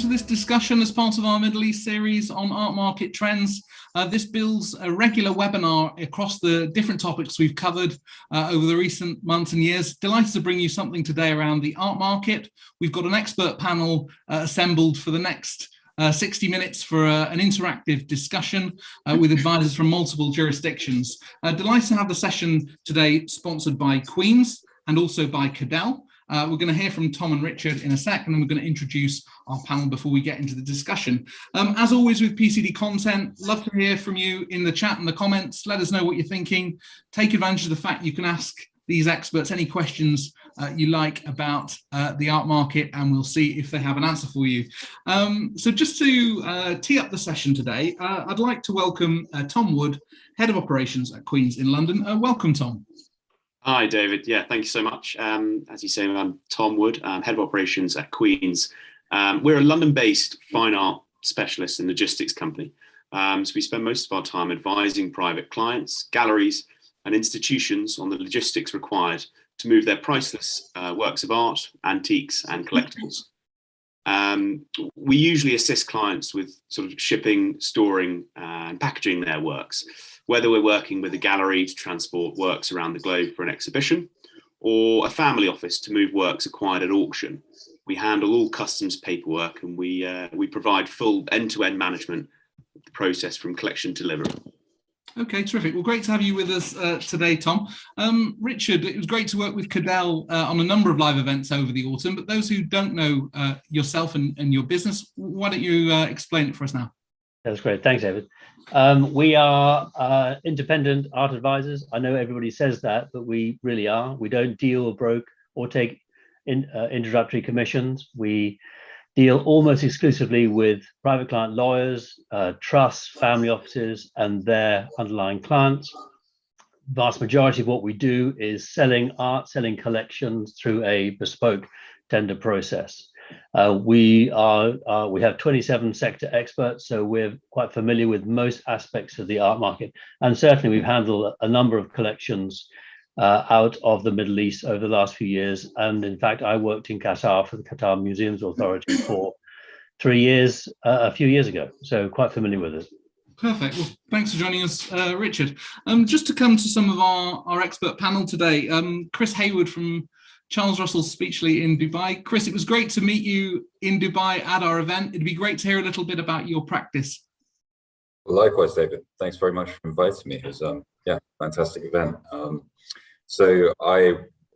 to this discussion as part of our Middle East series on art market trends. This builds a regular webinar across the different topics we've covered over the recent months and years. Delighted to bring you something today around the art market. We've got an expert panel assembled for the next 60 minutes for an interactive discussion with advisors from multiple jurisdictions. Delighted to have the session today sponsored by Queen's and also by Cadell. We're going to hear from Tom and Richard in a sec, and then we're going to introduce our panel before we get into the discussion. As always with PCD content, love to hear from you in the chat and the comments. Let us know what you're thinking. Take advantage of the fact you can ask these experts any questions you like about the art market, and we'll see if they have an answer for you. So just to tee up the session today, I'd like to welcome Tom Wood, Head of Operations at Queen's in London. Welcome, Tom. Hi, David. Yeah, thank you so much. As you say, I'm Tom Wood, Head of Operations at Queen's. We're a London-based fine art specialist and logistics company. So we spend most of our time advising private clients, galleries, and institutions on the logistics required to move their priceless works of art, antiques, and collectibles. We usually assist clients with sort of shipping, storing, and packaging their works, whether we're working with a gallery to transport works around the globe for an exhibition, or a family office to move works acquired at auction. We handle all customs paperwork, and we provide full end-to-end management of the process from collection to delivery. Okay, terrific. Well, great to have you with us today, Tom. Richard, it was great to work with Cadell on a number of live events over the autumn, but those who don't know yourself and your business, why don't you explain it for us now? That's great. Thanks, David. We are independent art advisors. I know everybody says that, but we really are. We don't deal or broker or take introductory commissions. We deal almost exclusively with private client lawyers, trusts, family offices, and their underlying clients. Vast majority of what we do is selling art, selling collections through a bespoke tender process. We have 27 sector experts, so we're quite familiar with most aspects of the art market. And certainly we've handled a number of collections out of the Middle East over the last few years. And in fact, I worked in Qatar for the Qatar Museums Authority for 3 years, a few years ago. So quite familiar with it. Perfect. Well, thanks for joining us, Richard. Just to come to some of our expert panel today, Chris Haywood from Charles Russell's Speechlys in Dubai. Chris, it was great to meet you in Dubai at our event. It'd be great to hear a little bit about your practice. Likewise, David. Thanks very much for inviting me. It was fantastic event. So I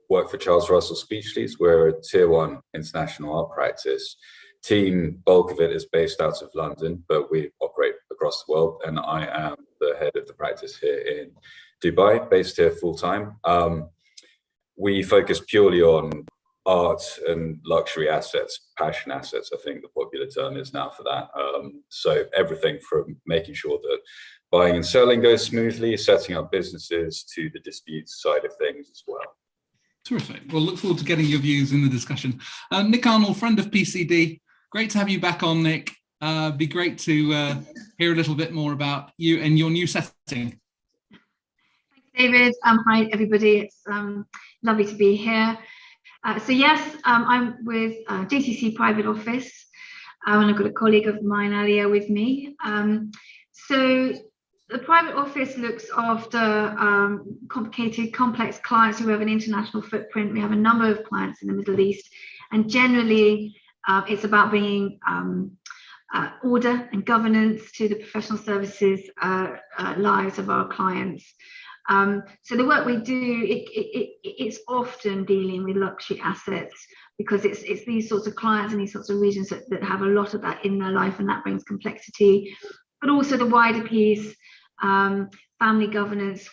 work for Charles Russell Speechlys. We're a tier 1 international art practice. Team bulk of it is based out of London, but we operate across the world, and I am the head of the practice here in Dubai, based here full time. We focus purely on art and luxury assets, passion assets, I think the popular term is now for that. So everything from making sure that buying and selling goes smoothly, setting up businesses, to the disputes side of things as well. Terrific. We'll look forward to getting your views in the discussion. Nick Arnold, friend of PCD. Great to have you back on, Nick. Be great to hear a little bit more about you and your new setting. Thanks, David. Hi, everybody. It's lovely to be here. So yes, I'm with DCC Private Office, and I've got a colleague of mine, Alia, with me. So the private office looks after complicated, complex clients who have an international footprint. We have a number of clients in the Middle East, and generally it's about bringing order and governance to the professional services lives of our clients. So the work we do, it's often dealing with luxury assets, because it's these sorts of clients and these sorts of regions that have a lot of that in their life, and that brings complexity. But also the wider piece, family governance,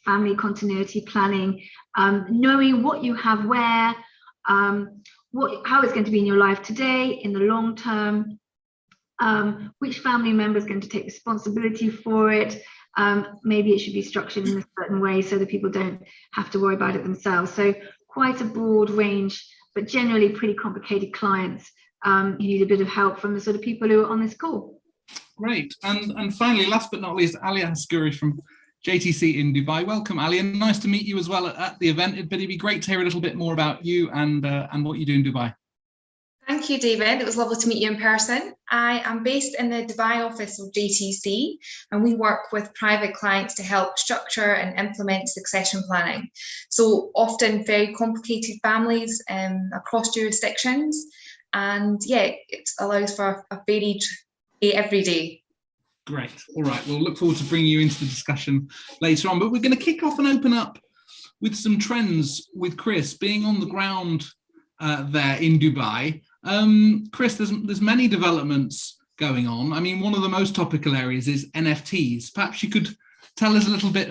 family continuity planning, knowing what you have where, how it's going to be in your life today, in the long term, which family member is going to take responsibility for it. Maybe it should be structured in a certain way so that people don't have to worry about it themselves. So quite a broad range, but generally pretty complicated clients who need a bit of help from the sort of people who are on this call. Great. And finally, last but not least, Alia Haskouri from JTC in Dubai. Welcome, Alia. Nice to meet you as well at the event. But it'd be great to hear a little bit more about you and what you do in Dubai. Thank you, David. It was lovely to meet you in person. I am based in the Dubai office of JTC, and we work with private clients to help structure and implement succession planning. So often very complicated families across jurisdictions. And yeah, it allows for a varied day every day. Great. All right. We'll look forward to bringing you into the discussion later on. But we're going to kick off and open up with some trends with Chris being on the ground there in Dubai. Chris, there's many developments going on. I mean, one of the most topical areas is NFTs. Perhaps you could tell us a little bit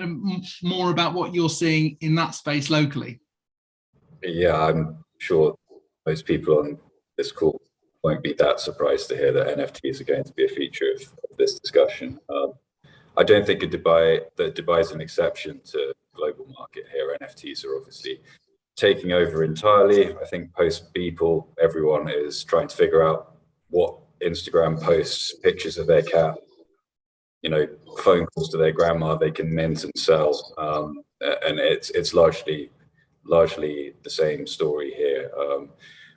more about what you're seeing in that space locally. Yeah, I'm sure most people on this call won't be that surprised to hear that NFTs are going to be a feature of this discussion. I don't think Dubai is an exception to the global market here. NFTs are obviously taking over entirely. I think post Beeple, everyone is trying to figure out what Instagram posts pictures of their cat, phone calls to their grandma they can mint and sell, and it's largely the same story here.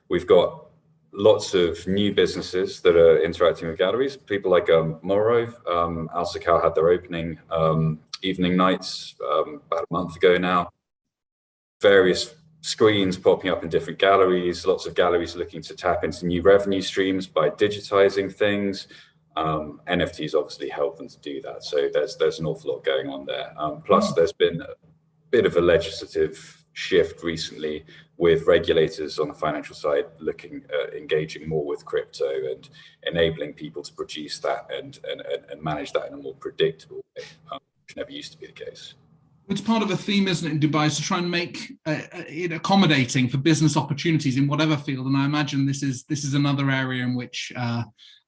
We've got lots of new businesses that are interacting with galleries. People like Moro, Al had their opening evening nights about a month ago now. Various screens popping up in different galleries, lots of galleries looking to tap into new revenue streams by digitizing things. NFTs obviously help them to do that. So there's an awful lot going on there. Plus there's been a bit of a legislative shift recently with regulators on the financial side looking at engaging more with crypto and enabling people to produce that and manage that in a more predictable way, which never used to be the case. It's part of a theme, isn't it, in Dubai, is to try and make it accommodating for business opportunities in whatever field. And I imagine this is another area in which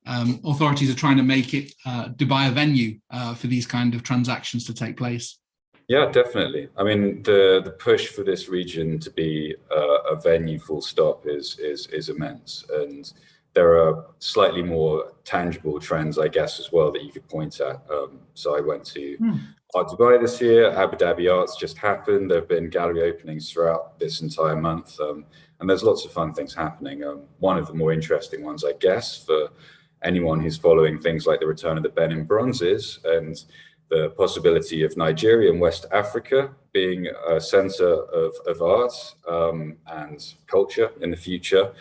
authorities are trying to make it Dubai a venue for these kind of transactions to take place. Yeah, definitely. I mean, the push for this region to be a venue full stop is immense. And there are slightly more tangible trends, I guess, as well that you could point at. So I went to Art Dubai this year. Abu Dhabi Arts just happened. There have been gallery openings throughout this entire month. And there's lots of fun things happening. One of the more interesting ones, I guess, for anyone who's following things like the return of the Benin Bronzes and the possibility of Nigeria and West Africa being a center of art and culture in the future.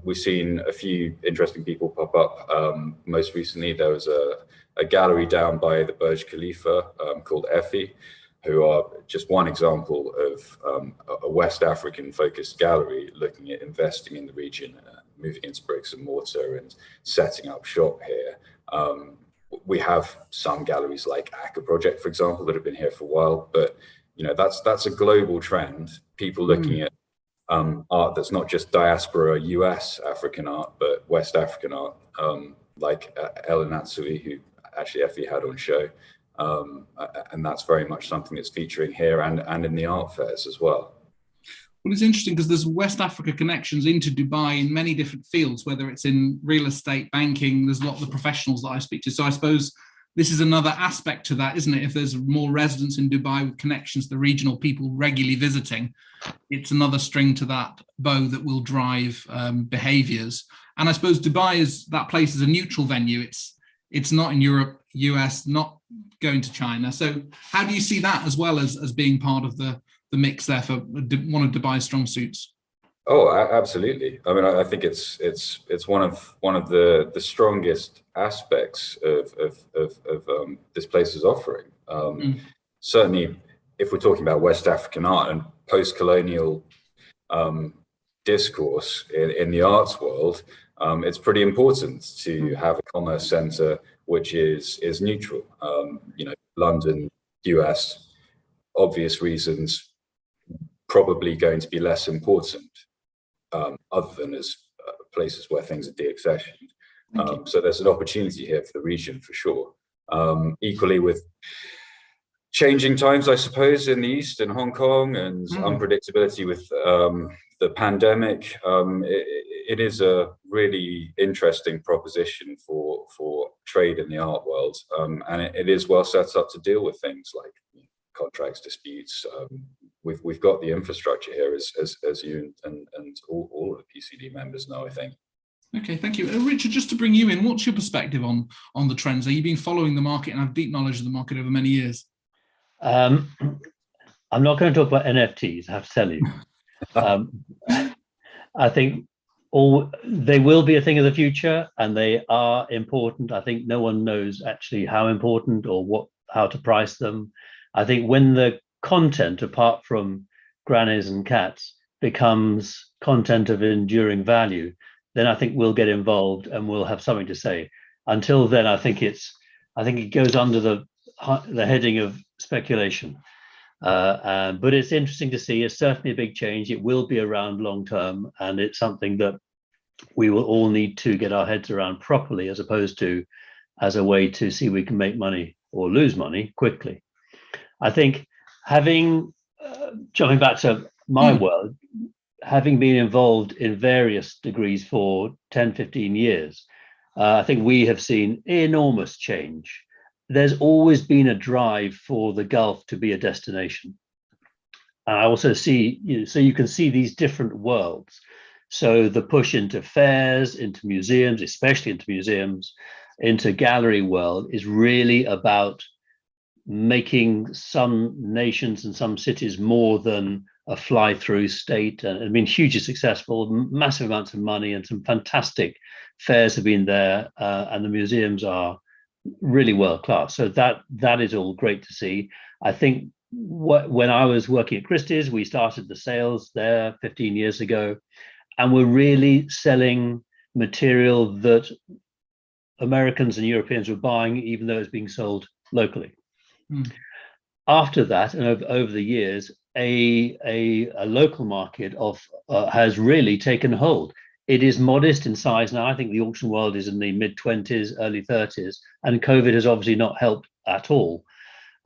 We've seen a few interesting people pop up. Most recently, there was a gallery down by the Burj Khalifa called Effie, who are just one example of a West African focused gallery looking at investing in the region, moving into bricks and mortar and setting up shop here. We have some galleries like Aka Project, for example, that have been here for a while, but that's a global trend. People looking at art that's not just diaspora US African art, but West African art, like Ellen Natsui, who actually Effie had on show. And that's very much something that's featuring here and in the art fairs as well. Well, it's interesting because there's West Africa connections into Dubai in many different fields, whether it's in real estate, banking. There's a lot of the professionals that I speak to. So I suppose this is another aspect to that, isn't it? If there's more residents in Dubai with connections to the regional people regularly visiting, it's another string to that bow that will drive behaviours. And I suppose Dubai is that place as a neutral venue. It's not in Europe, US, not going to China. So how do you see that as well as being part of the mix there for one of Dubai's strong suits? Oh, absolutely. I mean, I think it's one of the strongest aspects of this place's offering. Certainly, if we're talking about West African art and post-colonial discourse in the arts world, it's pretty important to have a commerce center which is neutral. London, US, obvious reasons, probably going to be less important, other than as places where things are deaccessioned. So there's an opportunity here for the region for sure. Equally with changing times, I suppose, in the East and Hong Kong and unpredictability with the pandemic, it is a really interesting proposition for trade in the art world. And it is well set up to deal with things like contracts, disputes. We've got the infrastructure here, as you and all of the PCD members know, I think. Okay, thank you. Richard, just to bring you in, what's your perspective on the trends? You've been following the market and have deep knowledge of the market over many years. I'm not going to talk about NFTs, I have to tell you. I think they will be a thing of the future, and they are important. I think no one knows actually how important or how to price them. I think when the content, apart from grannies and cats, becomes content of enduring value, then I think we'll get involved and we'll have something to say. Until then, I think it goes under the heading of speculation. But it's interesting to see. It's certainly a big change. It will be around long term, and it's something that we will all need to get our heads around properly, as opposed to as a way to see we can make money or lose money quickly. I think jumping back to my world, having been involved in various degrees for 10, 15 years, I think we have seen enormous change. There's always been a drive for the Gulf to be a destination. And I also see, so you can see these different worlds. So the push into fairs, into museums, especially into museums, into gallery world is really about making some nations and some cities more than a fly-through state, and it's been hugely successful, massive amounts of money, and some fantastic fairs have been there, and the museums are really world class. So that is all great to see. I think when I was working at Christie's, we started the sales there 15 years ago, and we're really selling material that Americans and Europeans were buying, even though it's being sold locally. After that, and over the years, a local market has really taken hold. It is modest in size now. I think the auction world is in the mid-20s, early 30s, and COVID has obviously not helped at all.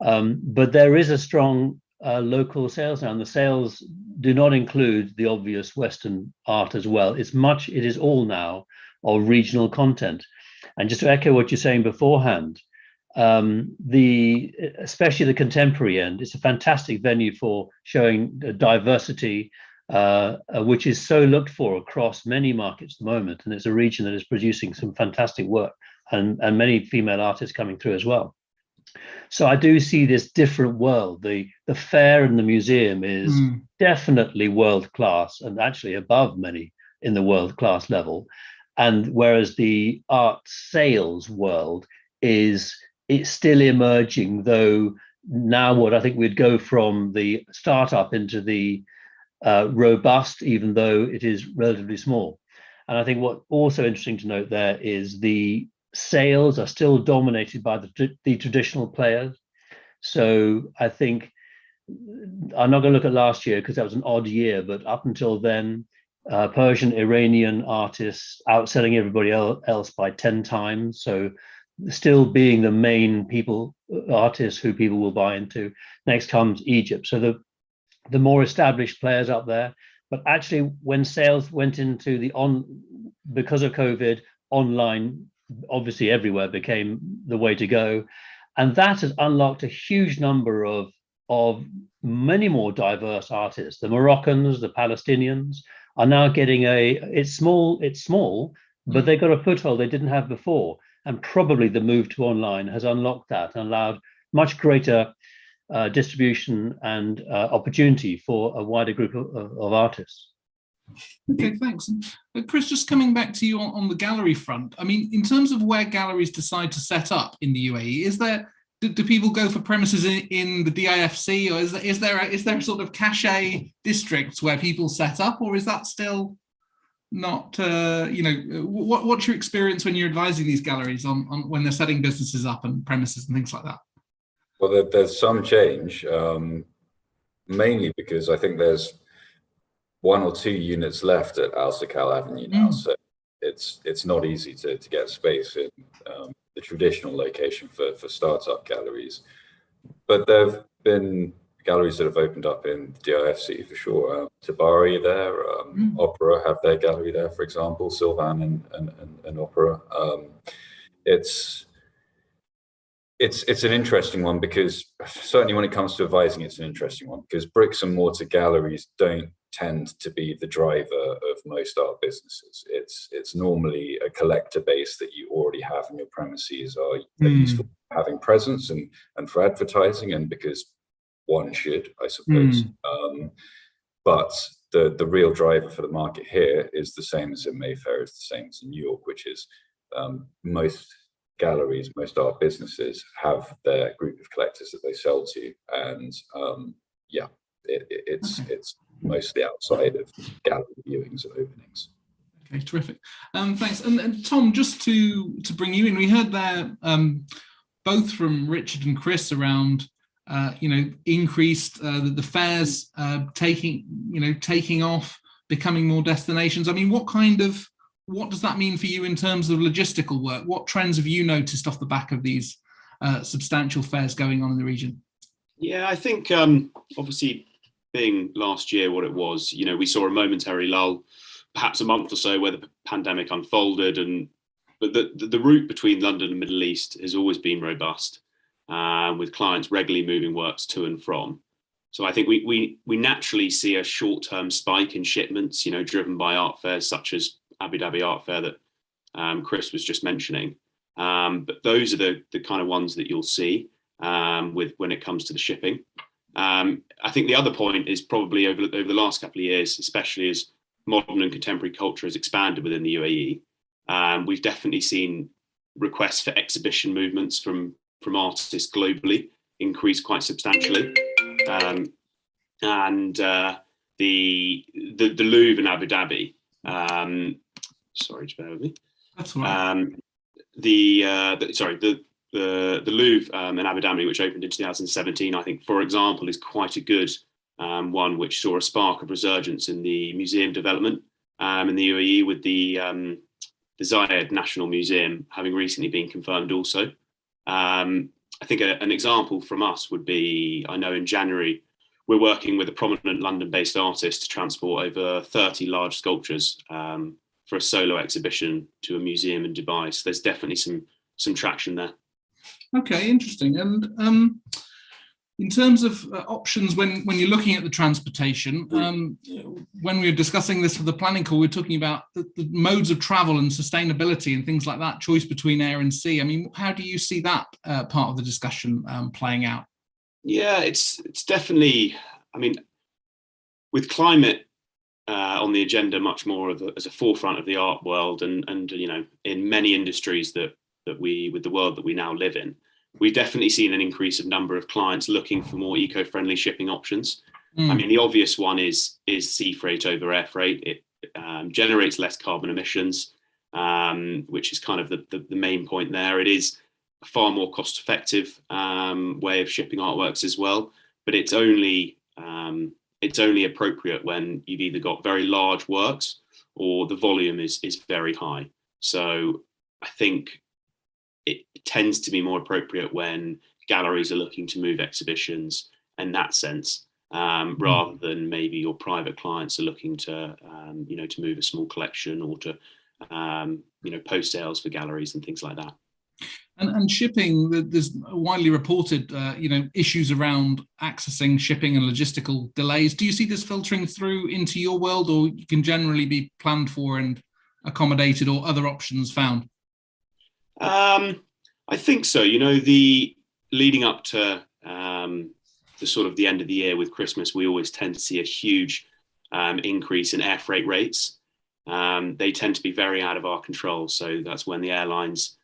But there is a strong local sales now, and the sales do not include the obvious Western art as well. It is all now of regional content. And just to echo what you're saying beforehand, especially the contemporary end, it's a fantastic venue for showing diversity, which is so looked for across many markets at the moment, and it's a region that is producing some fantastic work, and many female artists coming through as well. So I do see this different world. The fair and the museum is definitely world class, and actually above many in the world class level. And whereas the art sales world it's still emerging, though now what I think we'd go from the startup into the robust, even though it is relatively small. And I think what also interesting to note there is the sales are still dominated by the traditional players. So I think I'm not going to look at last year because that was an odd year, but up until then, Persian, Iranian artists outselling everybody else by 10 times. So still being the main artists who people will buy into. Next comes Egypt. So the more established players up there. But actually, when sales went into because of COVID, online, obviously everywhere became the way to go. And that has unlocked a huge number of many more diverse artists. The Moroccans, the Palestinians are now getting it's small, but they got a foothold they didn't have before. And probably the move to online has unlocked that and allowed much greater distribution and opportunity for a wider group of artists. Okay, thanks. Chris, just coming back to you on the gallery front, I mean, in terms of where galleries decide to set up in the UAE, do people go for premises in the DIFC, or is there a sort of cachet districts where people set up, or is that still not, what's your experience when you're advising these galleries on when they're setting businesses up and premises and things like that? Well, there's some change, mainly because I think there's 1 or 2 units left at Al Sakal Avenue now, so it's not easy to get space in the traditional location for startup galleries. But there have been galleries that have opened up in the DIFC for sure. Tabari there, Opera have their gallery there, for example, Sylvan and Opera. It's an interesting one because certainly when it comes to advising, it's an interesting one because bricks and mortar galleries don't tend to be the driver of most art businesses. It's normally a collector base that you already have in your premises, are useful for having presence and for advertising, and because one should, I suppose. But the real driver for the market here is the same as in Mayfair, is the same as in New York, which is most galleries, most art businesses have their group of collectors that they sell to, and it's mostly outside of gallery viewings and openings. Okay, terrific. Thanks. And Tom, just to bring you in, we heard there both from Richard and Chris around increased the fairs taking off, becoming more destinations. I mean, what does that mean for you in terms of logistical work? What trends have you noticed off the back of these substantial fairs going on in the region? Yeah, I think obviously being last year what it was, we saw a momentary lull, perhaps a month or so, where the pandemic unfolded, but the route between London and Middle East has always been robust, with clients regularly moving works to and from. So I think we naturally see a short-term spike in shipments, driven by art fairs such as Abu Dhabi Art Fair that Chris was just mentioning. But those are the kind of ones that you'll see when it comes to the shipping. I think the other point is probably over the last couple of years, especially as modern and contemporary culture has expanded within the UAE, we've definitely seen requests for exhibition movements from artists globally increase quite substantially. And the Louvre in Abu Dhabi, sorry, just bear with me. That's all right. The Louvre in Abu Dhabi, which opened in 2017, I think, for example, is quite a good one, which saw a spark of resurgence in the museum development in the UAE, with the Zayed National Museum having recently been confirmed also. I think an example from us would be, I know in January, we're working with a prominent London-based artist to transport over 30 large sculptures for a solo exhibition to a museum in Dubai. So there's definitely some traction there. Okay, interesting. And in terms of options, when you're looking at the transportation, when we were discussing this for the planning call, we were talking about the modes of travel and sustainability and things like that, choice between air and sea. I mean, how do you see that part of the discussion playing out? Yeah, it's definitely, I mean, with climate on the agenda much more as a forefront of the art world, and in many industries that with the world that we now live in, we've definitely seen an increase of number of clients looking for more eco-friendly shipping options. I mean, the obvious one is sea freight over air freight. It generates less carbon emissions, which is kind of the main point there. It is a far more cost-effective way of shipping artworks as well, but it's only appropriate when you've either got very large works or the volume is very high. So I think it tends to be more appropriate when galleries are looking to move exhibitions in that sense, rather than maybe your private clients are looking to, to move a small collection or to, post sales for galleries and things like that. And shipping, there's widely reported, issues around accessing shipping and logistical delays. Do you see this filtering through into your world, or you can generally be planned for and accommodated, or other options found? I think so. The leading up to the sort of the end of the year with Christmas, we always tend to see a huge increase in air freight rates. They tend to be very out of our control. So that's when the airlines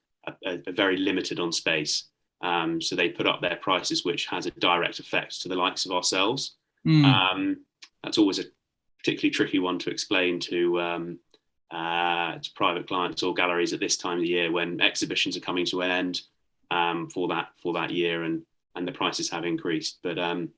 are very limited on space. So they put up their prices, which has a direct effect to the likes of ourselves. That's always a particularly tricky one to explain to private clients or galleries at this time of the year, when exhibitions are coming to an end for that year, and the prices have increased. But on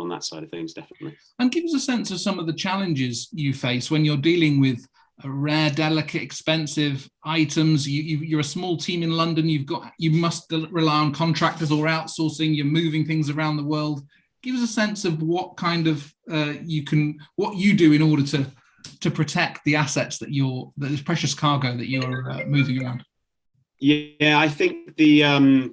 that side of things, definitely. And give us a sense of some of the challenges you face when you're dealing with rare, delicate, expensive items. You're a small team in London. You must rely on contractors or outsourcing. You're moving things around the world. Give us a sense of what kind of what you do in order to protect the assets that this precious cargo that you're moving around. Yeah, I think there's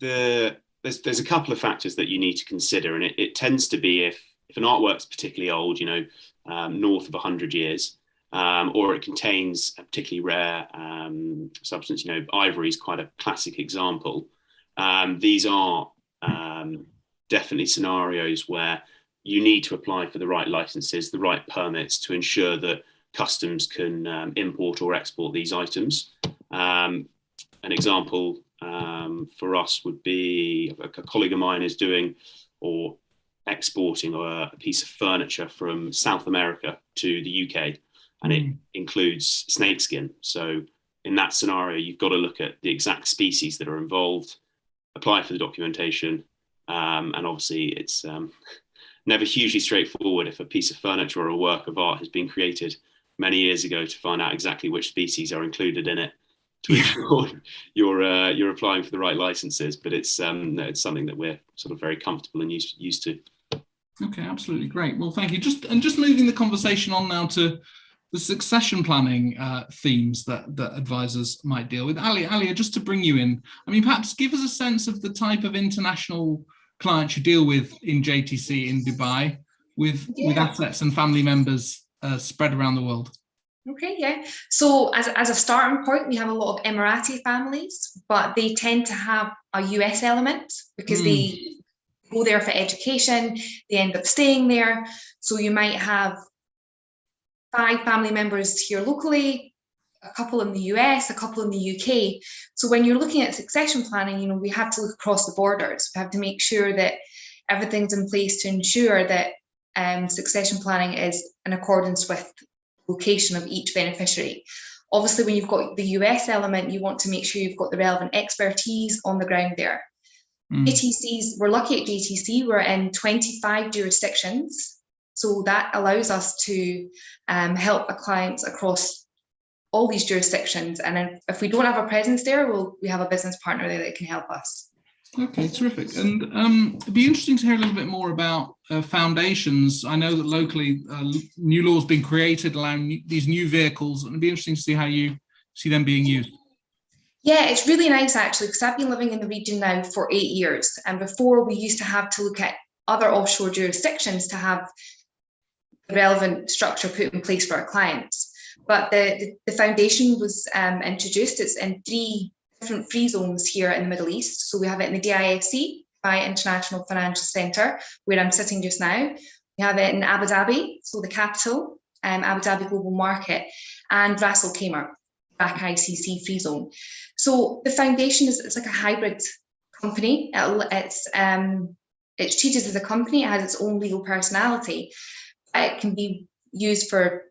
a couple of factors that you need to consider, and it tends to be if an artwork's particularly old, north of 100 years, or it contains a particularly rare substance, ivory is quite a classic example. These are definitely scenarios where you need to apply for the right licenses, the right permits to ensure that customs can import or export these items. An example for us would be a colleague of mine is doing or exporting a piece of furniture from South America to the UK, and it includes snakeskin. So in that scenario, you've got to look at the exact species that are involved, apply for the documentation, and obviously it's never hugely straightforward if a piece of furniture or a work of art has been created many years ago to find out exactly which species are included in it to ensure you're applying for the right licenses. But it's something that we're sort of very comfortable and used to. Okay, absolutely great. Well, thank you. Just moving the conversation on now to the succession planning themes that advisors might deal with. Alia, just to bring you in, I mean, perhaps give us a sense of the type of international clients you deal with in JTC in Dubai, with assets and family members spread around the world. Okay, yeah. So as a starting point, we have a lot of Emirati families, but they tend to have a US element because they go there for education, they end up staying there. So you might have 5 family members here locally, a couple in the US, a couple in the UK. So when you're looking at succession planning, we have to look across the borders. We have to make sure that everything's in place to ensure that succession planning is in accordance with location of each beneficiary. Obviously, when you've got the US element, you want to make sure you've got the relevant expertise on the ground there. JTCs, we're lucky at JTC, we're in 25 jurisdictions. So that allows us to help our clients across all these jurisdictions. And if we don't have a presence there, we have a business partner there that can help us. Okay, terrific. And it'd be interesting to hear a little bit more about foundations. I know that locally new laws being created allowing these new vehicles, and it'd be interesting to see how you see them being used. Yeah, it's really nice actually, because I've been living in the region now for 8 years. And before we used to have to look at other offshore jurisdictions to have the relevant structure put in place for our clients. But the foundation was introduced. It's in 3 different free zones here in the Middle East. So we have it in the DIFC, Dubai International Financial Centre, where I'm sitting just now. We have it in Abu Dhabi, so the capital, Abu Dhabi Global Market, and Ras Al Khaimah, BAC ICC free zone. So the foundation it's like a hybrid company. It's treated as a company. It has its own legal personality. It can be used for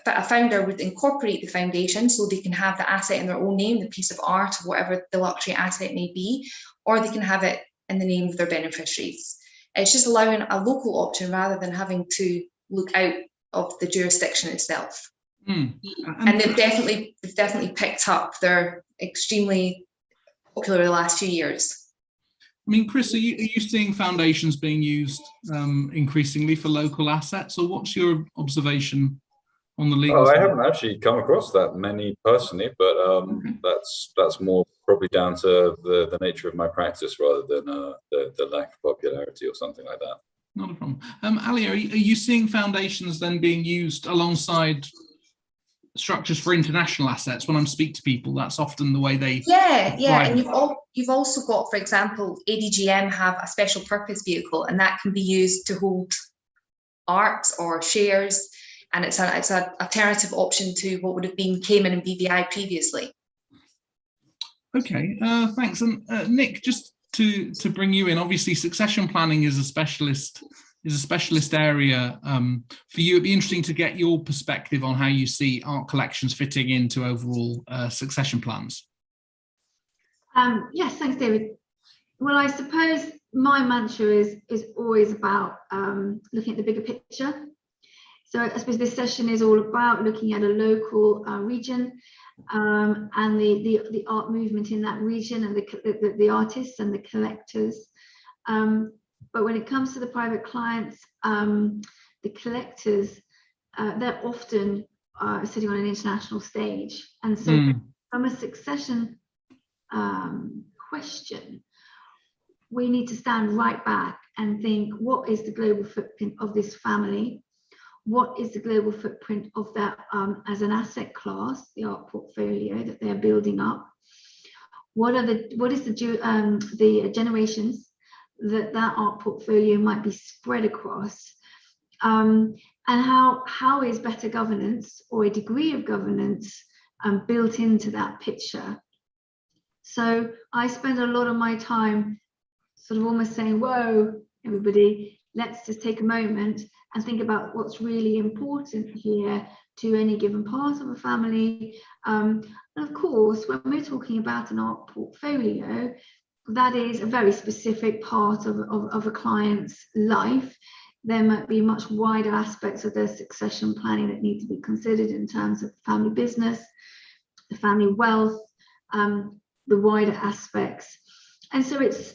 a founder would incorporate the foundation so they can have the asset in their own name, the piece of art, whatever the luxury asset may be, or they can have it in the name of their beneficiaries. It's just allowing a local option rather than having to look out of the jurisdiction itself. And they've definitely picked up. They're extremely popular the last few years. I mean, Chris, are you seeing foundations being used increasingly for local assets, or what's your observation on the legal side? I haven't actually come across that many personally, but that's more probably down to the nature of my practice rather than the lack of popularity or something like that. Not a problem. Alia, are you seeing foundations then being used alongside structures for international assets? When I speak to people, that's often the way they... Yeah, and you've also got, for example, ADGM have a special purpose vehicle, and that can be used to hold art or shares. And it's an alternative option to what would have been Cayman and BVI previously. Okay, thanks. And Nick, just to bring you in, obviously succession planning is a specialist area for you. It'd be interesting to get your perspective on how you see art collections fitting into overall succession plans. Yes, thanks, David. Well, I suppose my mantra is always about looking at the bigger picture. So I suppose this session is all about looking at a local region and the art movement in that region and the artists and the collectors. But when it comes to the private clients, the collectors, they're often sitting on an international stage. And so from a succession question, we need to stand right back and think, what is the global footprint of this family? What is the global footprint of that as an asset class, the art portfolio that they're building up? What is the generations that art portfolio might be spread across? And how is better governance or a degree of governance built into that picture? So I spend a lot of my time sort of almost saying, whoa, everybody, let's just take a moment and think about what's really important here to any given part of a family. And of course, when we're talking about an art portfolio, that is a very specific part of a client's life. There might be much wider aspects of their succession planning that need to be considered in terms of family business, the family wealth, the wider aspects. And so it's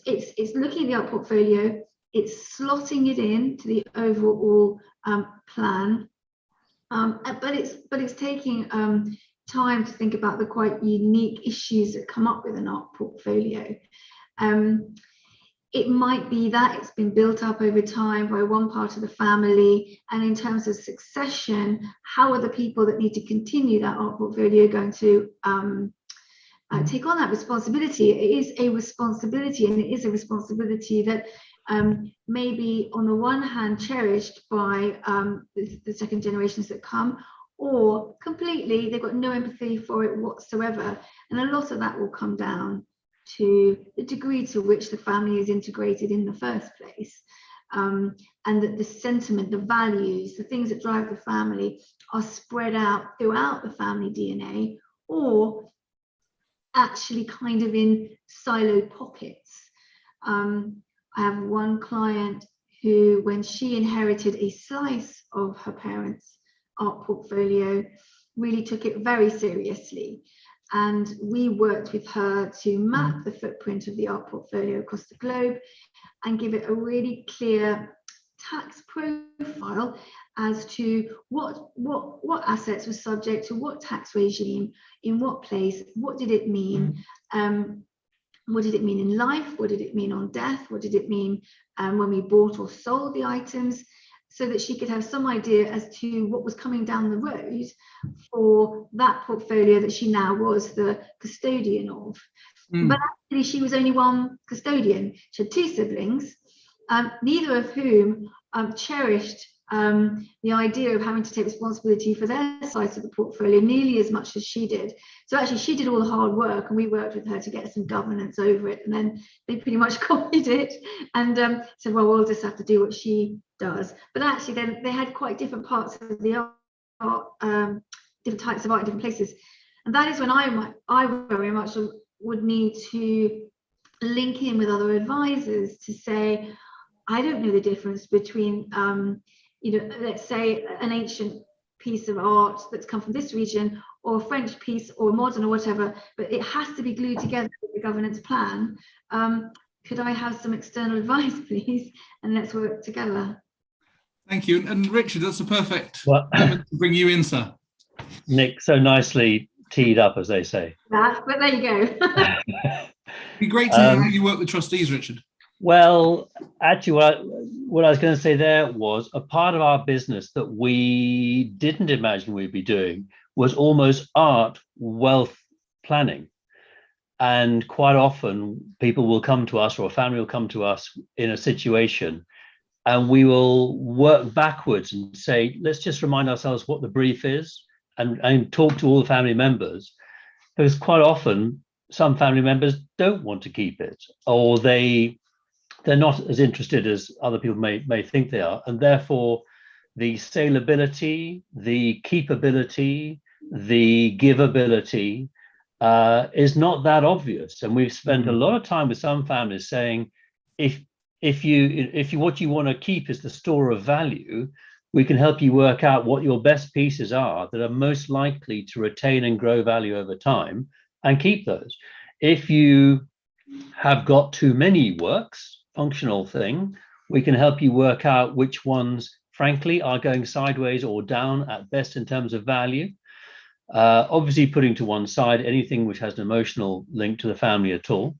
looking at the art portfolio, it's slotting it in to the overall plan, but it's taking time to think about the quite unique issues that come up with an art portfolio. It might be that it's been built up over time by one part of the family, and in terms of succession, how are the people that need to continue that art portfolio going to take on that responsibility? It is a responsibility, and it is a responsibility that may be on the one hand cherished by the second generations that come, or completely they've got no empathy for it whatsoever. And a lot of that will come down to the degree to which the family is integrated in the first place, and that the sentiment, the values, the things that drive the family are spread out throughout the family DNA, or actually kind of in siloed pockets. I have one client who, when she inherited a slice of her parents' art portfolio, really took it very seriously. And we worked with her to map the footprint of the art portfolio across the globe and give it a really clear tax profile as to what assets were subject to what tax regime, in what place, what did it mean, what did it mean in life, what did it mean on death, what did it mean when we bought or sold the items, so that she could have some idea as to what was coming down the road for that portfolio that she now was the custodian of. But actually she was only one custodian. She had two siblings, neither of whom cherished the idea of having to take responsibility for their side of the portfolio nearly as much as she did. So actually she did all the hard work, and we worked with her to get some governance over it, and then they pretty much copied it and said, well, we'll just have to do what she does. But actually then they had quite different parts of the art, different types of art in different places. And that is when I very much would need to link in with other advisors to say, I don't know the difference between let's say an ancient piece of art that's come from this region, or a French piece, or modern, or whatever, but it has to be glued together with the governance plan. Could I have some external advice, please? And let's work together. Thank you. And Richard, that's a perfect moment to bring you in, sir. Nick, so nicely teed up, as they say. But there you go. It'd be great to hear how you work with trustees, Richard. Well, actually, what I was going to say there was a part of our business that we didn't imagine we'd be doing was almost art wealth planning. And quite often people will come to us, or a family will come to us in a situation, and we will work backwards and say, let's just remind ourselves what the brief is, and talk to all the family members, because quite often some family members don't want to keep it, or they're not as interested as other people may think they are, and therefore the saleability, the keepability, the giveability is not that obvious. And we've spent a lot of time with some families saying, if what you want to keep is the store of value, we can help you work out what your best pieces are that are most likely to retain and grow value over time, and keep those. If you have got too many works, functional thing, we can help you work out which ones, frankly, are going sideways or down at best in terms of value. Obviously, putting to one side anything which has an emotional link to the family at all.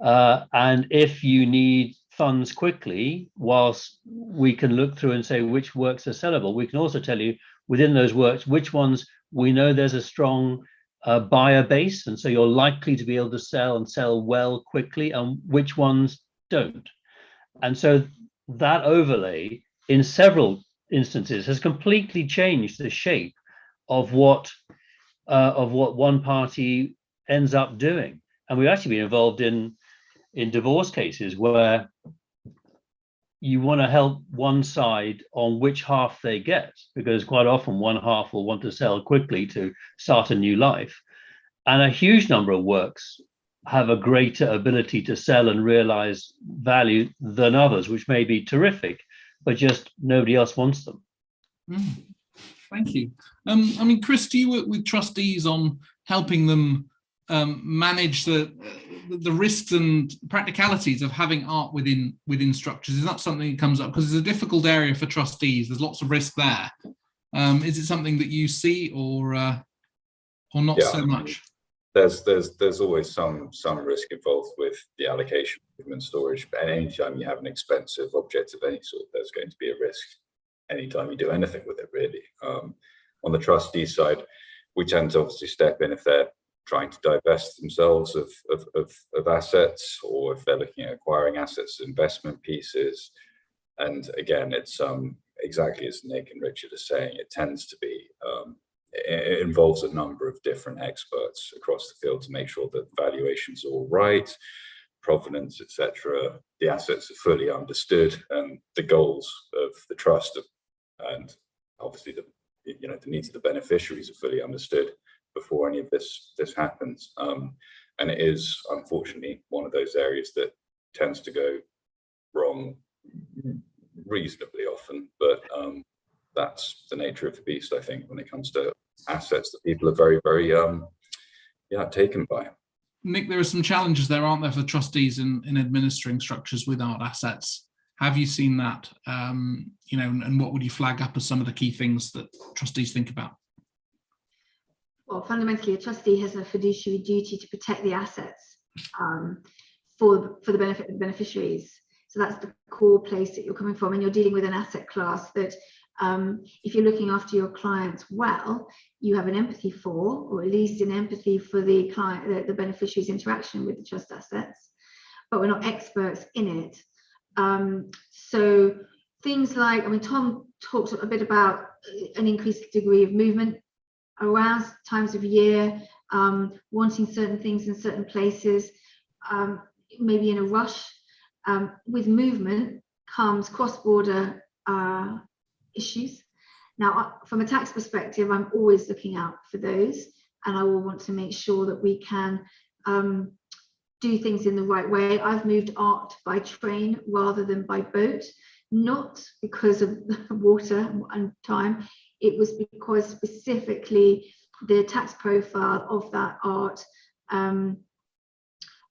And if you need funds quickly, whilst we can look through and say which works are sellable, we can also tell you within those works which ones we know there's a strong buyer base, and so you're likely to be able to sell and sell well quickly, and which ones don't. And so that overlay in several instances has completely changed the shape of what one party ends up doing. And we've actually been involved in divorce cases where you want to help one side on which half they get, because quite often one half will want to sell quickly to start a new life. And a huge number of works have a greater ability to sell and realize value than others, which may be terrific, but just nobody else wants them. Thank you. I mean, Chris, do you work with trustees on helping them manage the risks and practicalities of having art within structures? Is that something that comes up? Because it's a difficult area for trustees. There's lots of risk there. Is it something that you see, or not so much? There's always some risk involved with the allocation and storage. And anytime you have an expensive object of any sort, there's going to be a risk anytime you do anything with it, really. On the trustee side, we tend to obviously step in if they're trying to divest themselves of assets, or if they're looking at acquiring assets, investment pieces. And again, it's exactly as Nick and Richard are saying, it tends to be, it involves a number of different experts across the field to make sure that valuations are all right, provenance, etc. The assets are fully understood, and the goals of the trust and obviously the needs of the beneficiaries are fully understood before any of this happens. And it is unfortunately one of those areas that tends to go wrong reasonably often, but that's the nature of the beast, I think, when it comes to assets that people are very, very taken by. Nick, there are some challenges there, aren't there, for trustees in administering structures with art assets? Have you seen that? And what would you flag up as some of the key things that trustees think about? Well, fundamentally, a trustee has a fiduciary duty to protect the assets for the benefit of the beneficiaries. So that's the core place that you're coming from, and you're dealing with an asset class that, if you're looking after your clients well, you have an empathy for, or at least an empathy for the client, the beneficiary's interaction with the trust assets, but we're not experts in it. So things like, Tom talked a bit about an increased degree of movement around times of year, wanting certain things in certain places, maybe in a rush. With movement comes cross-border issues. Now, from a tax perspective, I'm always looking out for those, and I will want to make sure that we can do things in the right way. I've moved art by train rather than by boat, not because of water and time. It was because specifically the tax profile of that art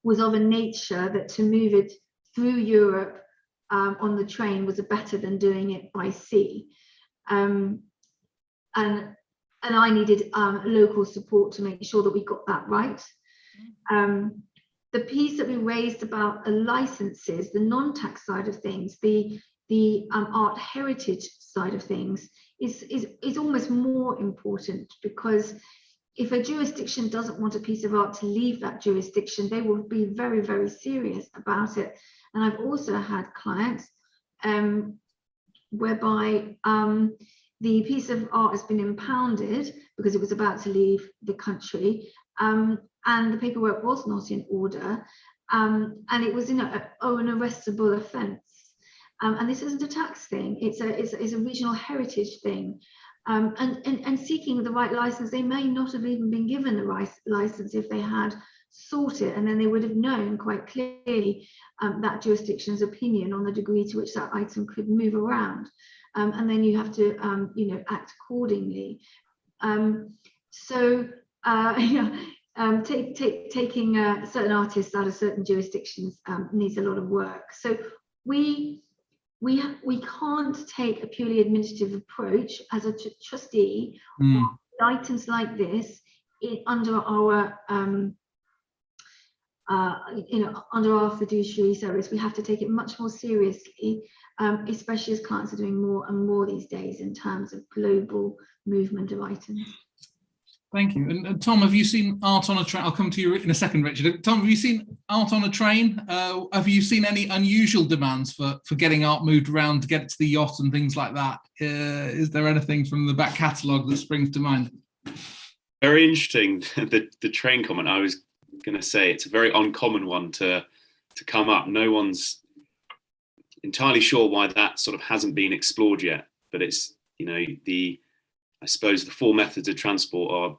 was of a nature that to move it through Europe on the train was better than doing it by sea. And I needed local support to make sure that we got that right. The piece that we raised about the licenses, the non-tax side of things, the art heritage side of things is almost more important, because if a jurisdiction doesn't want a piece of art to leave that jurisdiction, they will be very, very serious about it. And I've also had clients whereby the piece of art has been impounded because it was about to leave the country, and the paperwork was not in order, and it was an arrestable offence. And this isn't a tax thing; it's a regional heritage thing. And seeking the right license, they may not have even been given the right license if they had sought it, and then they would have known quite clearly that jurisdiction's opinion on the degree to which that item could move around, and then you have to act accordingly. Taking certain artists out of certain jurisdictions needs a lot of work. So we can't take a purely administrative approach as a trustee. Items like this under our under our fiduciary service, we have to take it much more seriously, especially as clients are doing more and more these days in terms of global movement of items. Thank you. And Tom, have you seen art on a train? I'll come to you in a second, Richard. Tom, have you seen art on a train? Have you seen any unusual demands for getting art moved around to get it to the yacht and things like that? Is there anything from the back catalogue that springs to mind? Very interesting. The train comment, I was going to say, it's a very uncommon one to come up. No one's entirely sure why that sort of hasn't been explored yet, but it's, I suppose the four methods of transport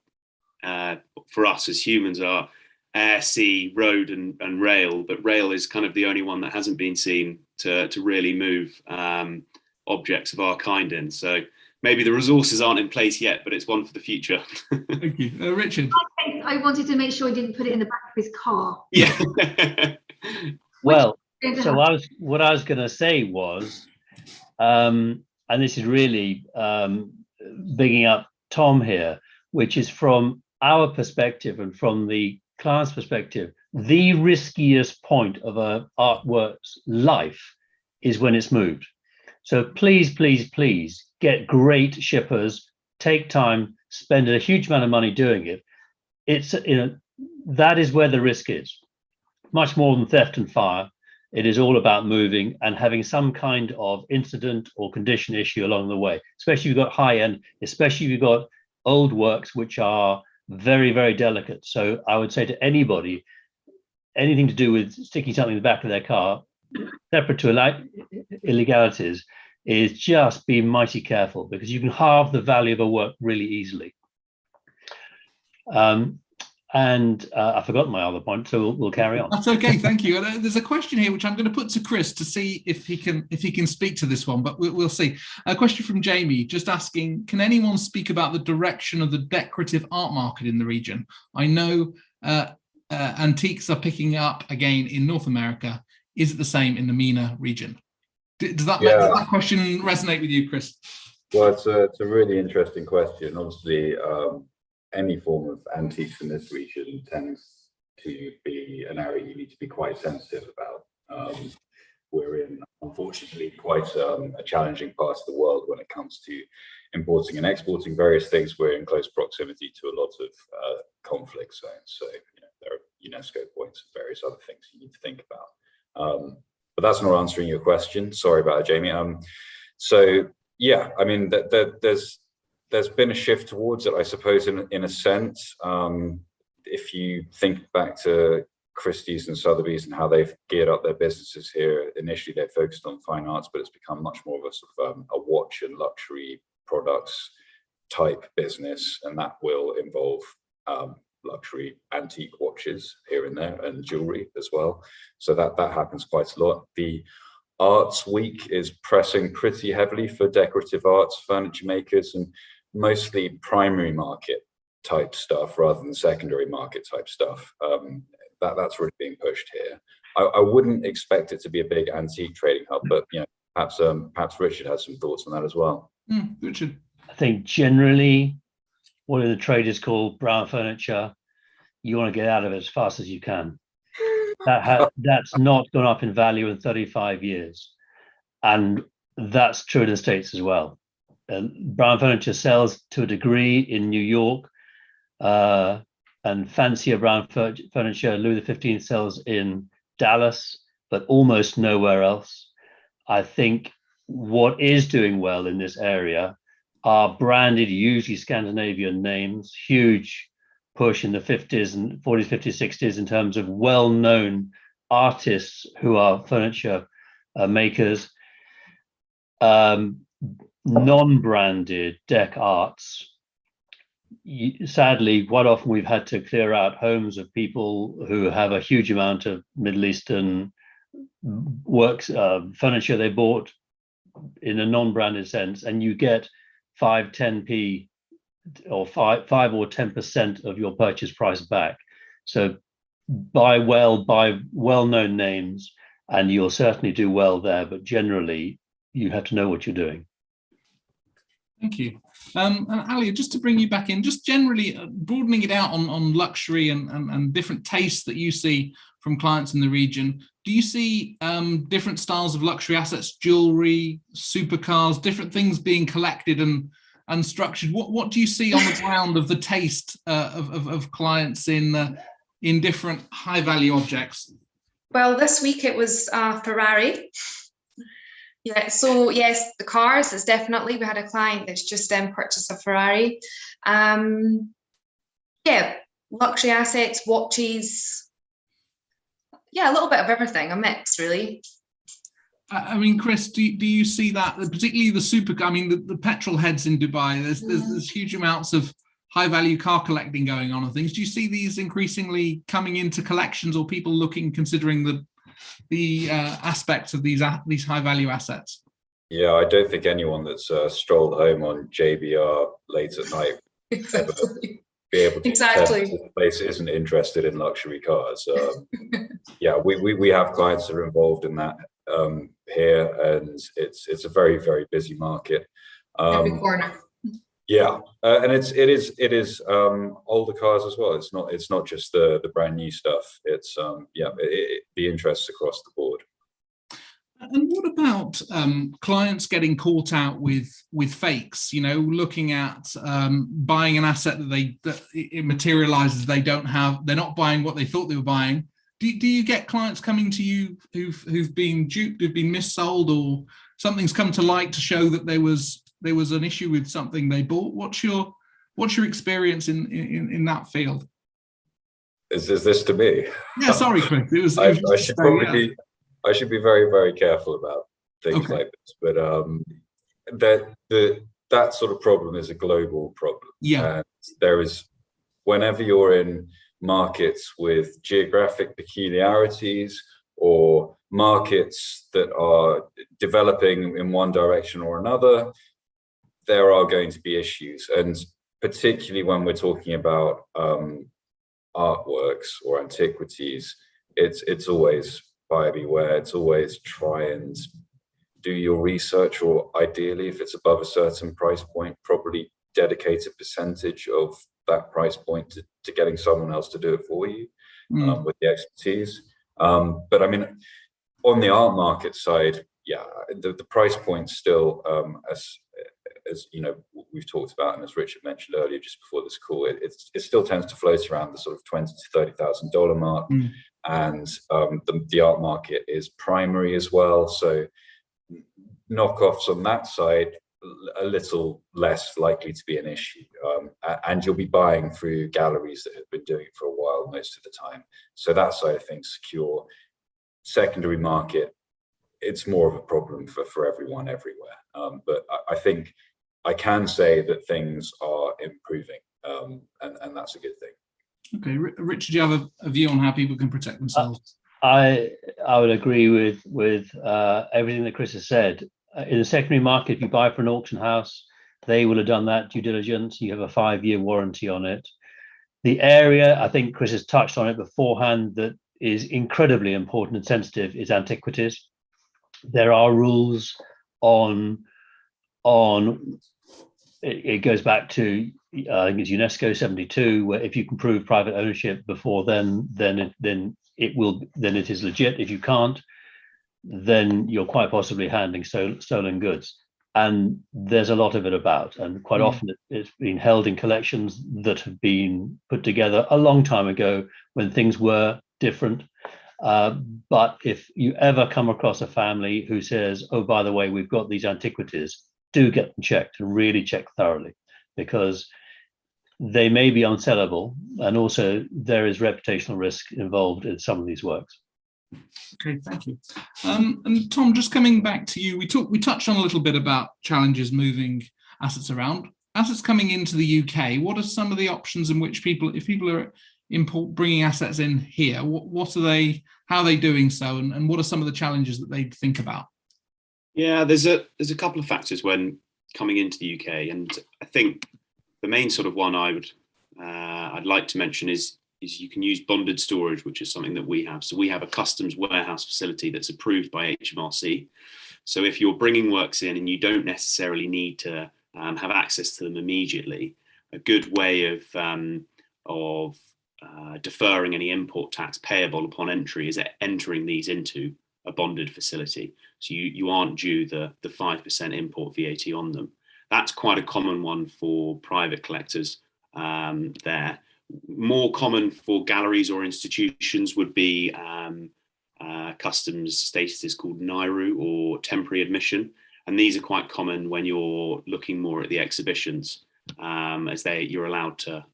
are, for us as humans, are air, sea, road, and rail. But rail is kind of the only one that hasn't been seen to really move objects of our kind in. So maybe the resources aren't in place yet, but it's one for the future. Thank you. Richard? I wanted to make sure he didn't put it in the back of his car. Yeah. Well, so what I was going to say was, and this is really bigging up Tom here, which is from our perspective and from the client's perspective, the riskiest point of an artwork's life is when it's moved. So please, please, please get great shippers, take time, spend a huge amount of money doing it. It's, that is where the risk is. Much more than theft and fire. It is all about moving and having some kind of incident or condition issue along the way, especially if you've got high end, especially if you've got old works, which are very, very delicate. So I would say to anybody, anything to do with sticking something in the back of their car, separate to illegalities, is just be mighty careful, because you can halve the value of a work really easily. I forgot my other point, so we'll carry on. That's okay, thank you. And there's a question here which I'm going to put to Chris to see if he can speak to this one, but we'll see. A question from Jamie, just asking, can anyone speak about the direction of the decorative art market in the region? I know antiques are picking up again in North America. Is it the same in the MENA region? Does that question resonate with you, Chris? Well, it's a really interesting question. Obviously, any form of antiques in this region tends to be an area you need to be quite sensitive about. We're in, unfortunately, quite a challenging part of the world when it comes to importing and exporting various things. We're in close proximity to a lot of conflict zones. So there are UNESCO points and various other things you need to think about. But that's not answering your question. Sorry about it, Jamie. So yeah, I mean, there's been a shift towards it, I suppose, in a sense. If you think back to Christie's and Sotheby's and how they've geared up their businesses here, initially they focused on fine arts, but it's become much more of a sort of a watch and luxury products type business, and that will involve luxury antique watches here and there and jewelry as well. So that happens quite a lot. The Arts Week is pressing pretty heavily for decorative arts, furniture makers, and mostly primary market type stuff rather than secondary market type stuff. That's really being pushed here. I wouldn't expect it to be a big antique trading hub, but perhaps Richard has some thoughts on that as well. Richard, I think generally, what the traders call brown furniture, you want to get out of it as fast as you can. That's not gone up in value in 35 years, and that's true in the States as well. Brown furniture sells to a degree in New York, and fancier brown furniture, Louis XV sells in Dallas, but almost nowhere else. I think what is doing well in this area are branded, usually Scandinavian names, huge push in the 50s and 40s, 50s, 60s in terms of well-known artists who are furniture makers. Non-branded deck arts, sadly, quite often we've had to clear out homes of people who have a huge amount of Middle Eastern works, furniture they bought in a non-branded sense, and you get 5-10p or 5 or 10% of your purchase price back. So buy well-known names, and you'll certainly do well there, but generally you have to know what you're doing. Thank you. And Alia, just to bring you back in, just generally broadening it out on luxury and different tastes that you see from clients in the region, do you see different styles of luxury assets, jewelry, supercars, different things being collected and structured? What do you see on the ground of the taste of clients in different high value objects? Well, this week it was Ferrari. Yeah, so yes, the cars is definitely, we had a client that's just purchased a Ferrari. Yeah, luxury assets, watches. Yeah, a little bit of everything, a mix really. I mean, Chris, do you see that, particularly the supercar? I mean, the petrol heads in Dubai, there's huge amounts of high value car collecting going on and things. Do you see these increasingly coming into collections, or people considering the aspects of these high value assets? Yeah, I don't think anyone that's strolled home on JBR late at night Exactly. be able to Exactly. this place isn't interested in luxury cars. Yeah, we have clients that are involved in that here, and it's a very, very busy market. Every corner. Yeah, and it is older cars as well. It's not just the brand new stuff. It's the interests across the board. And what about clients getting caught out with fakes? You know, looking at buying an asset that it materializes they don't have. They're not buying what they thought they were buying. Do you get clients coming to you who've been duped, who've been missold, or something's come to light to show that there was an issue with something they bought? What's your experience in that field? Is this to me? Yeah, sorry, Chris. I should be very, very careful about things like this, but that sort of problem is a global problem. Yeah, and whenever you're in markets with geographic peculiarities or markets that are developing in one direction or another, there are going to be issues. And particularly when we're talking about artworks or antiquities, it's always buyer beware. It's always try and do your research, or ideally, if it's above a certain price point, probably dedicate a percentage of that price point to getting someone else to do it for you with the expertise. But I mean, on the art market side, yeah, the price point still, as you know, we've talked about, and as Richard mentioned earlier, just before this call, it still tends to float around the sort of $20,000 to $30,000 mark, and the art market is primary as well. So knockoffs on that side a little less likely to be an issue, and you'll be buying through galleries that have been doing it for a while most of the time. So that side of things secure. Secondary market, it's more of a problem for everyone everywhere. But I think I can say that things are improving, and that's a good thing. Okay, Richard, do you have a view on how people can protect themselves? I would agree with everything that Chris has said. In the secondary market, if you buy for an auction house, they will have done that due diligence. You have a 5-year warranty on it. The area, I think Chris has touched on it beforehand, that is incredibly important and sensitive is antiquities. There are rules on it goes back to I think it's UNESCO 72, where if you can prove private ownership before then it is legit. If you can't, then you're quite possibly handling stolen goods. And there's a lot of it about, and quite often it's been held in collections that have been put together a long time ago when things were different. But if you ever come across a family who says, oh, by the way, we've got these antiquities, do get them checked and really check thoroughly, because they may be unsellable, and also there is reputational risk involved in some of these works. Okay, thank you. And Tom, just coming back to you, we touched on a little bit about challenges moving assets around. Assets coming into the UK, what are some of the options in which if people are bringing assets in here, what are they, how are they doing so, and what are some of the challenges that they think about? Yeah, there's a couple of factors when coming into the UK, and I think the main sort of one I'd like to mention is you can use bonded storage, which is something that we have. So we have a customs warehouse facility that's approved by HMRC. So if you're bringing works in and you don't necessarily need to have access to them immediately. A good way of deferring any import tax payable upon entry is entering these into a bonded facility. So you aren't due the 5% import VAT on them. That's quite a common one for private collectors there. More common for galleries or institutions would be customs statuses called NAIRU or temporary admission. And these are quite common when you're looking more at the exhibitions, as you're allowed to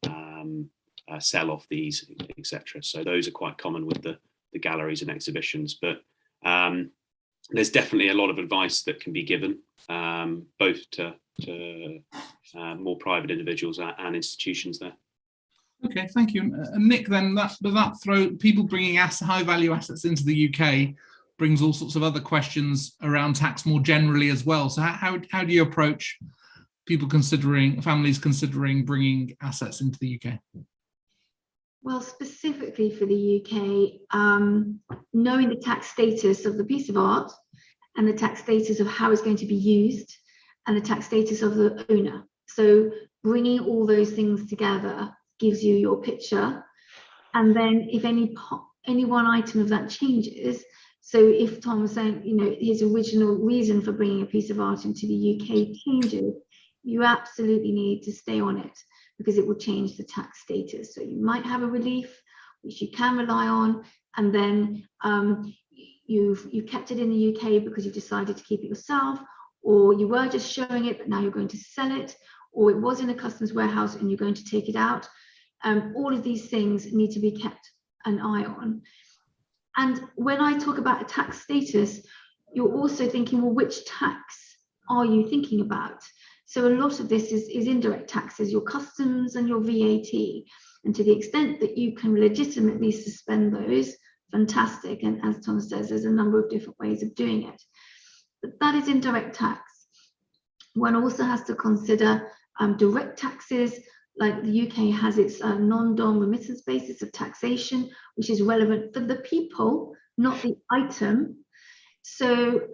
sell off these, etc. So those are quite common with the galleries and exhibitions. But there's definitely a lot of advice that can be given, both to more private individuals and institutions there. Okay, thank you. And Nick, then that throw people bringing high value assets into the UK brings all sorts of other questions around tax more generally as well. So how do you approach families considering bringing assets into the UK? Well, specifically for the UK, knowing the tax status of the piece of art and the tax status of how it's going to be used and the tax status of the owner. So bringing all those things together gives you your picture. And then if any one item of that changes, so if Tom was saying, his original reason for bringing a piece of art into the UK changes, you absolutely need to stay on it because it will change the tax status. So you might have a relief, which you can rely on, and then you've kept it in the UK because you decided to keep it yourself, or you were just showing it, but now you're going to sell it, or it was in a customs warehouse and you're going to take it out. All of these things need to be kept an eye on. And when I talk about a tax status, you're also thinking, well, which tax are you thinking about? So a lot of this is indirect taxes, your customs and your VAT. And to the extent that you can legitimately suspend those, fantastic. And as Tom says, there's a number of different ways of doing it. But that is indirect tax. One also has to consider direct taxes, like the UK has its non-dom remittance basis of taxation, which is relevant for the people, not the item. So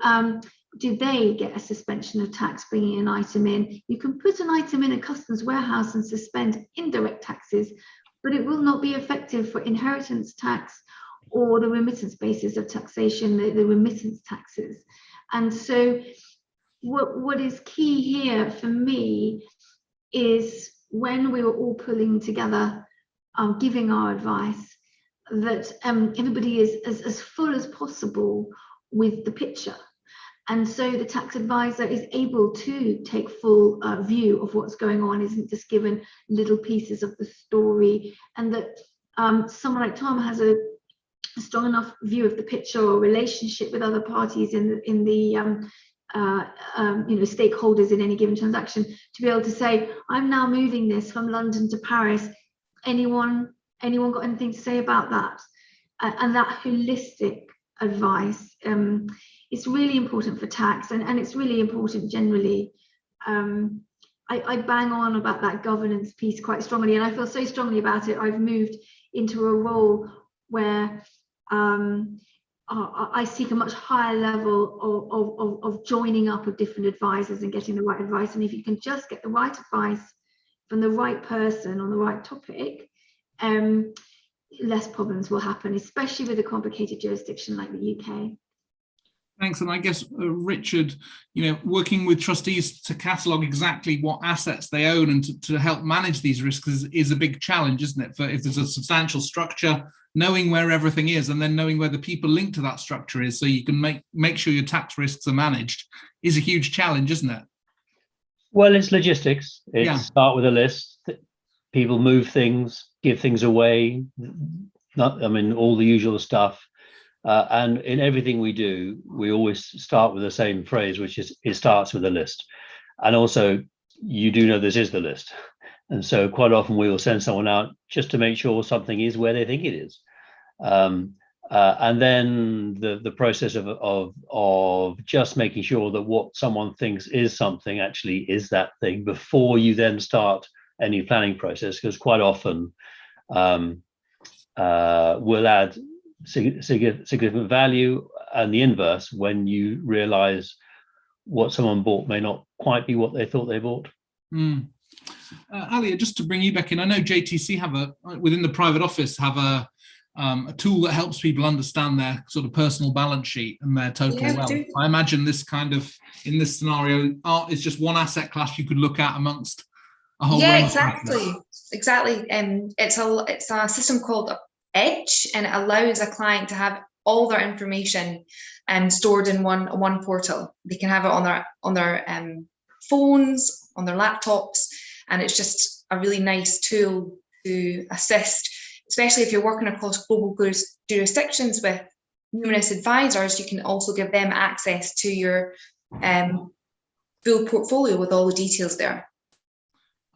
do they get a suspension of tax bringing an item in? You can put an item in a customs warehouse and suspend indirect taxes, but it will not be effective for inheritance tax or the remittance basis of taxation, the remittance taxes. And so what is key here for me is when we were all pulling together, giving our advice, that everybody is as full as possible with the picture. And so the tax advisor is able to take full view of what's going on, isn't just given little pieces of the story, and that someone like Tom has a strong enough view of the picture or relationship with other parties in the stakeholders in any given transaction to be able to say, I'm now moving this from London to Paris. Anyone got anything to say about that? And that holistic advice is really important for tax, and it's really important generally. I bang on about that governance piece quite strongly, and I feel so strongly about it. I've moved into a role where I seek a much higher level of joining up of different advisors and getting the right advice. And if you can just get the right advice from the right person on the right topic, less problems will happen, especially with a complicated jurisdiction like the UK. Thanks. And I guess, Richard, working with trustees to catalogue exactly what assets they own and to help manage these risks is a big challenge, isn't it? For if there's a substantial structure, knowing where everything is and then knowing where the people linked to that structure is so you can make sure your tax risks are managed is a huge challenge, isn't it? Well, it's logistics. Start with a list. People move things, give things away, all the usual stuff. And in everything we do, we always start with the same phrase, which is it starts with a list. And also, you do know this is the list. And so quite often we will send someone out just to make sure something is where they think it is. And then the process of just making sure that what someone thinks is something actually is that thing before you then start any planning process, because quite often we'll add significant value, and the inverse when you realize what someone bought may not quite be what they thought they bought. Alia, just to bring you back in, I know JTC have within the private office have a tool that helps people understand their sort of personal balance sheet and their total wealth. I imagine this kind of, in this scenario, art is just one asset class you could look at amongst a whole range exactly. It's a system called Edge, and it allows a client to have all their information stored in one portal. They can have it on their phones, on their laptops, and it's just a really nice tool to assist, especially if you're working across global jurisdictions with numerous advisors. You can also give them access to your full portfolio with all the details there.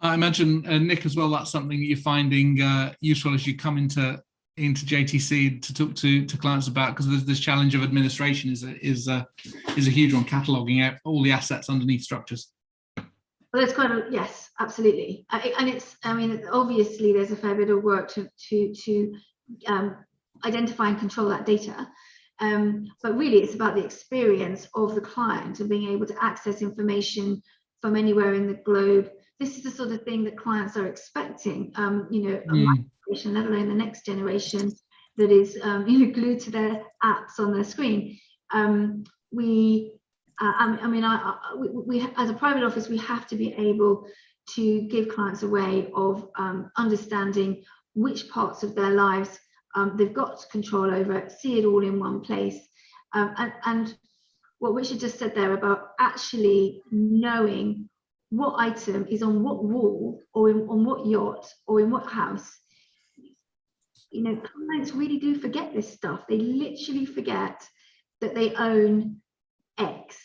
I imagine, Nick, as well, that's something that you're finding useful as you come into JTC to talk to clients about, because there's this challenge of administration is a huge one, cataloguing out all the assets underneath structures. Well, that's yes, absolutely. And it's, I mean, obviously there's a fair bit of work to identify and control that data. But really it's about the experience of the client and being able to access information from anywhere in the globe. This is the sort of thing that clients are expecting, my generation, let alone the next generation that is glued to their apps on their screen. We as a private office, we have to be able to give clients a way of understanding which parts of their lives they've got control over, see it all in one place. And what Richard just said there about actually knowing what item is on what wall or on what yacht or in what house. Clients really do forget this stuff. They literally forget that they own X.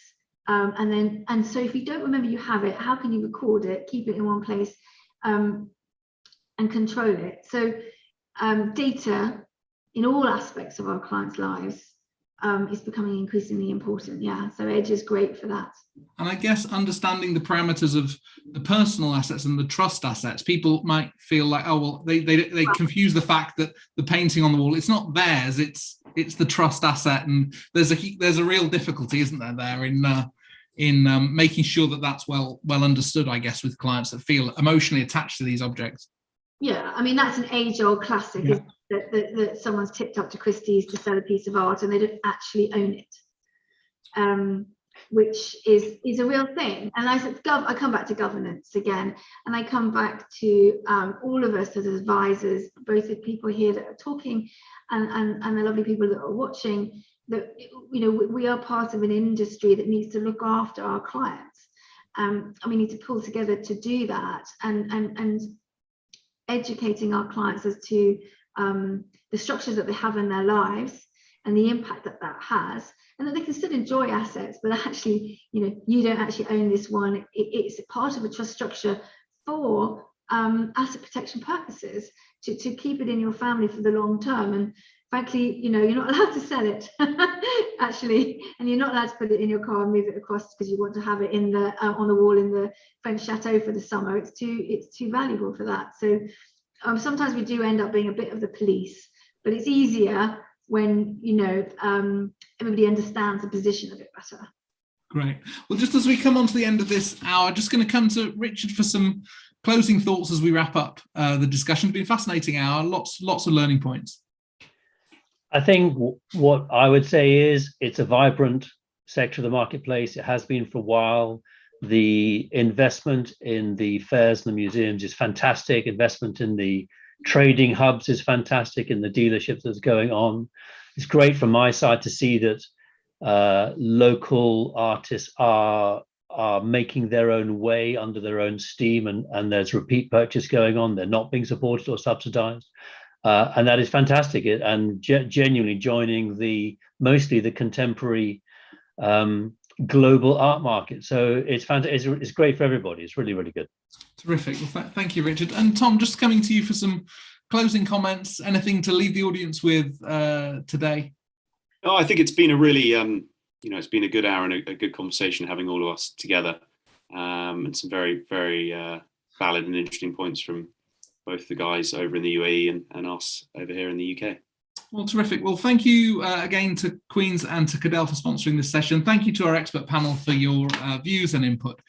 And so if you don't remember you have it, how can you record it, keep it in one place, and control it? So data in all aspects of our clients' lives is becoming increasingly important. Yeah, so Edge is great for that. And I guess understanding the parameters of the personal assets and the trust assets, people might feel like, oh well, they confuse the fact that the painting on the wall, it's not theirs, it's the trust asset, and there's a real difficulty, isn't there, in making sure that that's well understood, I guess, with clients that feel emotionally attached to these objects. Yeah, I mean, that's an age-old classic, yeah. that someone's tipped up to Christie's to sell a piece of art and they don't actually own it, which is a real thing. And I said, I come back to governance again, and I come back to all of us as advisors, both the people here that are talking and the lovely people that are watching, that we are part of an industry that needs to look after our clients, and we need to pull together to do that, and educating our clients as to the structures that they have in their lives and the impact that has, and that they can still enjoy assets, but actually, you don't actually own this one. It's part of a trust structure for asset protection purposes, to keep it in your family for the long term. And frankly, you're not allowed to sell it actually, and you're not allowed to put it in your car and move it across because you want to have it in the on the wall in the French chateau for the summer. It's too valuable for that. So sometimes we do end up being a bit of the police, but it's easier when everybody understands the position a bit better. Great. Well, just as we come on to the end of this hour, just going to come to Richard for some closing thoughts as we wrap up the discussion. It's been a fascinating hour, lots of learning points. I think what I would say is it's a vibrant sector of the marketplace. It has been for a while. The investment in the fairs and the museums is fantastic. Investment in the trading hubs is fantastic, in the dealerships that's going on. It's great from my side to see that local artists are making their own way under their own steam, and there's repeat purchase going on. They're not being supported or subsidized. And that is fantastic, and genuinely joining mostly the contemporary global art market. So it's fantastic. It's great for everybody. It's really, really good. Terrific. Well, thank you, Richard. And Tom, just coming to you for some closing comments. Anything to leave the audience with today? Oh, I think it's been a really, it's been a good hour and a good conversation having all of us together, and some very, very valid and interesting points from both the guys over in the UAE and us over here in the UK. Well, terrific. Well, thank you again to Queen's and to Cadell for sponsoring this session. Thank you to our expert panel for your views and input.